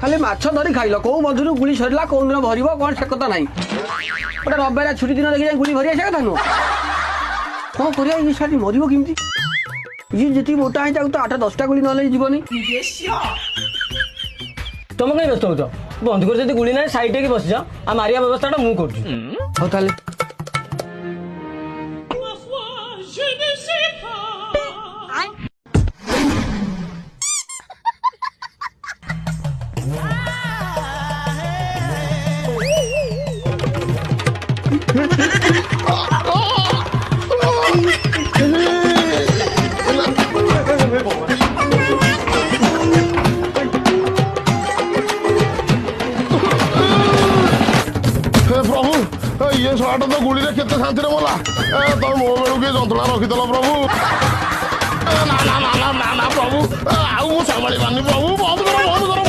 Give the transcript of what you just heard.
खाली माछ धरी खाइल कौ मधुर गुली सरला कौ दिन भर कौन से कथा ना गोटे रविवार छुट्टी दिन देखिए गुली भरी आसा कथा नुह कौन कर सारी मर कमी ये जी मोटा है तो 8-10टा गुली ना जीवन तुम कहीं व्यस्त हो बंधुक जब गुली ना सैड की बस जाओ मारिया व्यवस्था मुझे कर ये शर्ट तो गुड़ी रे केते शांति रे बोला तुम मो बेलू के जंतुणा रखिदेल प्रभु ना ना ना ना ना ना प्रभु आउ मु संभाली पानी प्रभु बंद करो